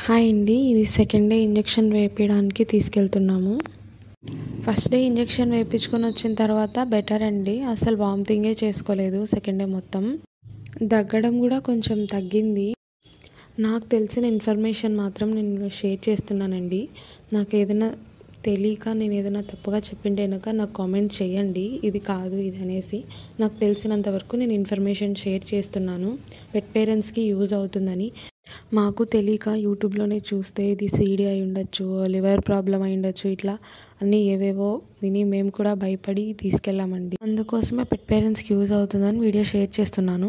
Hi అండి, ఇది second day injection వేయించడానికి తీసుకెళ్తున్నాము. ఫస్ట్ డే ఇంజెక్షన్ వేయించుకొని వచ్చిన తర్వాత బెటర్ అండి, అసలు వామిటింగే చేసుకోలేదు. సెకండ్ డే మొత్తం దగ్గడం కూడా కొంచెం తగ్గింది. నాకు తెలిసిన ఇన్ఫర్మేషన్ మాత్రం నేను షేర్ చేస్తున్నానండి. నాకు ఏదైనా తెలియక నేను ఏదైనా తప్పుగా చెప్పింటే కనుక నాకు కామెంట్ చేయండి, ఇది కాదు ఇది అనేసి. నాకు తెలిసినంత వరకు నేను ఇన్ఫర్మేషన్ షేర్ చేస్తున్నాను, పెట్ పేరెంట్స్కి యూజ్ అవుతుందని. మాకు తెలియక యూట్యూబ్లోనే చూస్తే ఇది సీడీ అయి ఉండొచ్చు, లివర్ ప్రాబ్లం అయి ఉండొచ్చు, ఇట్లా అన్నీ ఏవేవో విని మేము కూడా భయపడి తీసుకెళ్ళామండి. అందుకోసమే పెట్ పేరెంట్స్కి యూజ్ అవుతుందని వీడియో షేర్ చేస్తున్నాను.